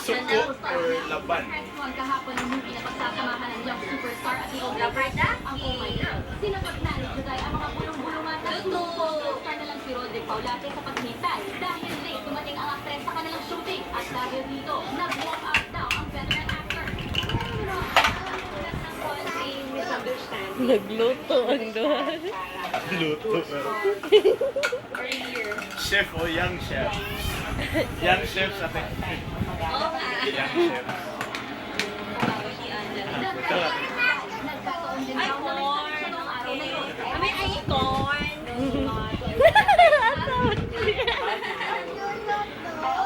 Suko or laban? Kahapon ng movie na pagsasamahan ng young superstar at yung Labarda, ang Oh My Girl. Sinagot na ni Juday ang mga bulong-bulungan na superstar na lang si Roderick Paulate sa paghintay. Dahil late, dumating ang actress sa kanilang shooting. At dahil dito, nag-walk out daw ang veteran actor. Nagluto ang doon. Luto. Chef o young chef? Young chef sa atin. Young chef. Nagkataon din Ay, daw na may corn. sakit ng araw na yun. Kami ay corn.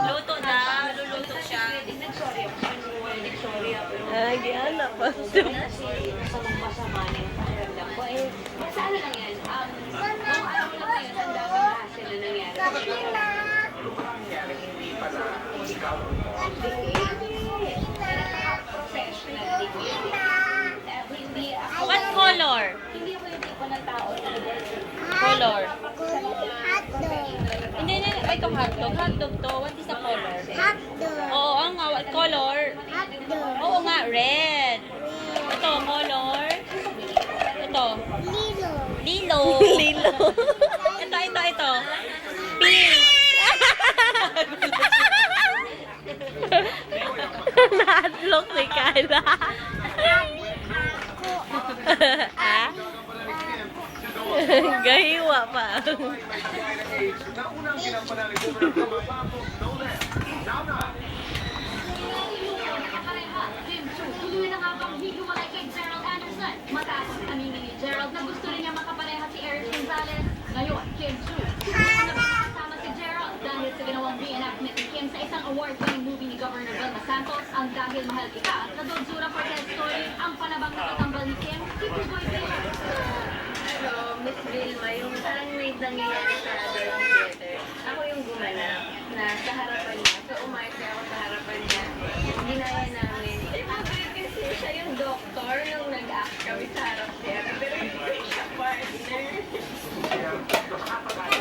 Luto na. Luluto siya. Ay, giana pa. Saan lang yan? Nung araw lang na yun, ang dami na sila nangyari. What color? Hindi ako yung tipo ng tao na Color. Hotdog. Hindi, ay, itong hotdog. Hotdog to. What is the color? Hotdog. Oo, ang nga. What color? Hotdog. Oo nga, red. Ito, color. Ito. Lilo. Lilo. Lilo. Ito. Pink. Nahadlok si Kayla. Ah? Gahiwa pa. Tuloy na nga bang hihiwalay kay Gerald Anderson? Mataas ang aminin ni Gerald na gusto rin niya makapareha si Eric Gonzalez. Ngayon, Kim Chu. Subukan na ba kasama si Gerald dahil sa ginawang reenactment ni Kim sa isang award-winning movie ni Governor Vilma Santos, ang Dahil Mahal Kita at Nadonzura Cortez story, ang panabang nakatambal ni Kim, si Piboy Taylor. So, Miss Vilma, yung parang may nangyayari sa Dirty Theater, ako yung gumanap na sa harapan niya. So, umarte ako sa harapan niya. Ginaya namin. Kasi siya yung doktor nung nag-act kami sa harap niya. Pero hindi ko siya partner.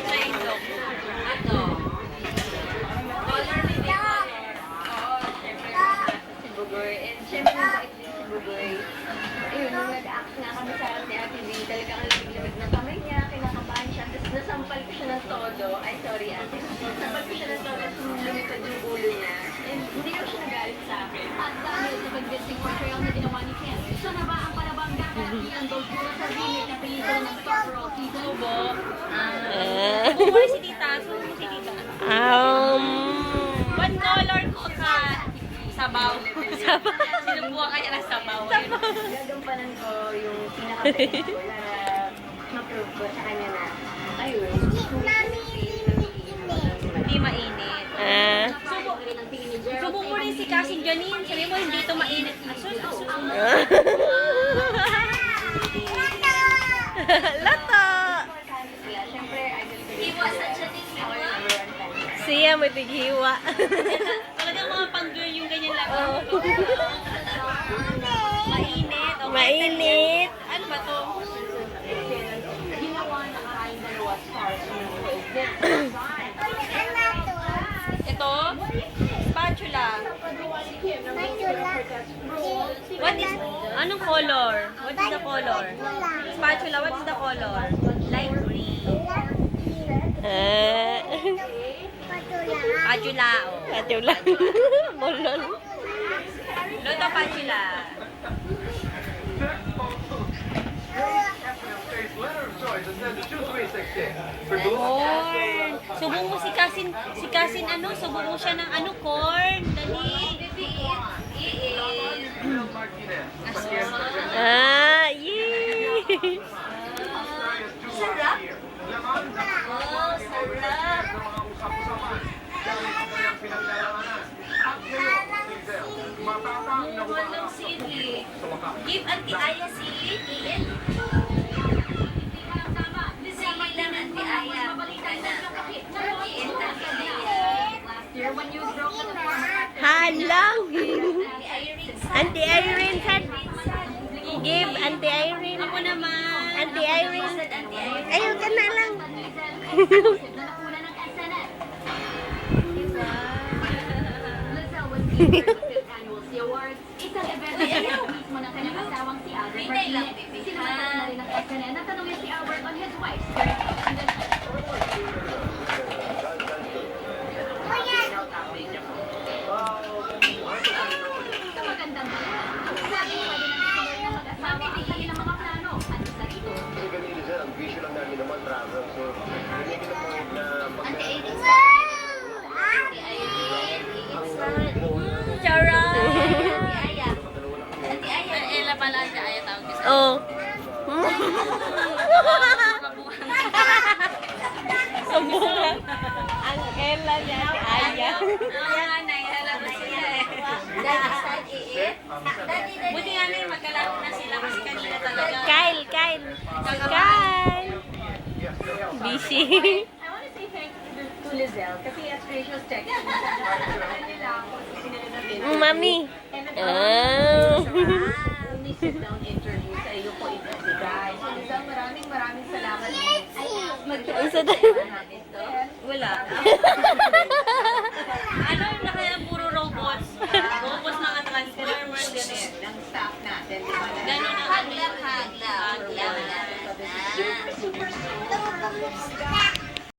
Siya yung doktor. Ano? Color ni Color. Oo, syempre si Bugoy. And syempre mabait din si Bugoy. Ayun, nung nag-act nga kami sa harap ni Ate V, talagang ang lamig-lamig ng kamay niya, kinakabahan siya. Tapos nasampal ko siya ng todo. Ay, sorry ate. Nasampal ko siya ng todo, tapos lumipad yung ulo niya. And hindi ko siya nagalit sa akin. At dahil sa convincing portrayal na ginawa ni Kim, siya na ba ang panabang gagawin ang Dondura sa remake na pelikula ng Star Girl season? Subo. Subo si tita. Subo si tita. What color ko ka? Sabaw. Sabaw. Sinubuha kanya ng sabaw. Gagampanan ko yung pinaka-best ko na ma-prove ko sa kanya na, ayun, Hindi mainit. Subo mo rin si Cassie Janine. Sabi mo, hindi ito mainit. Asun. Lato. Siyempre, idol ko rin. Hiwa sa Janine. Hiwa. Siya may tighiwa. Talagang mga pang-girl yung ganyan lang. Mainit. Okay. Mainit. Ano ba to? Ginawa na kakain dalawa stars ng Ito? Spatula. What is, anong color? What is the color? Spatula, what is the color? Light green. Spatula. Oh. Katula. Bolol. Loto spatula. Corn. Subo mo si Kasin ano, subo mo siya ng ano, corn. Dali. Ah, yee. Sarap. Oh, sarap. Mahal ng sili. Give Auntie Aya sili. Iin. Sili lang Auntie Aya. Iin Auntie Aya. when you broke the former Halang. Auntie Irene. Auntie Irene said, give Auntie Irene. Ako naman. Auntie Irene. Ayaw ka na lang. Exclusive na nakuna ng SNL. Lizelle was featured at the 5th Annual C Awards, isang event na mismo ng kanyang asawang si Albert Martinez. Sinamantala na rin ng SNL na tanungin si Albert on his wife's current condition. Sa magandang balita, sabi ni pwede na ituloy ng mag-asawa ang kanilang mga plano at isa rito. Kasi kanina sir, ang vision lang namin naman travel. So, hindi ko na po na pag Charot. Ella pala siya, ayaw tawag ko sa Oh. Sumbungan. Ang Ella niya si Aya. Buti nga na magkalaro na sila kasi kanina talaga. Kyle. Busy. I want to say thank you to Lizelle kasi as Rachel texted me, nila ako kasi sinilin Mami. only sit down interview sa iyo po ibigay. So Lizelle, maraming salamat. Isa na. natin to. Wala. Ano yung nakaya puro robots? Robots mga transformers, gano'n. Ng staff natin. Di ba? Gano'n ang Hagla.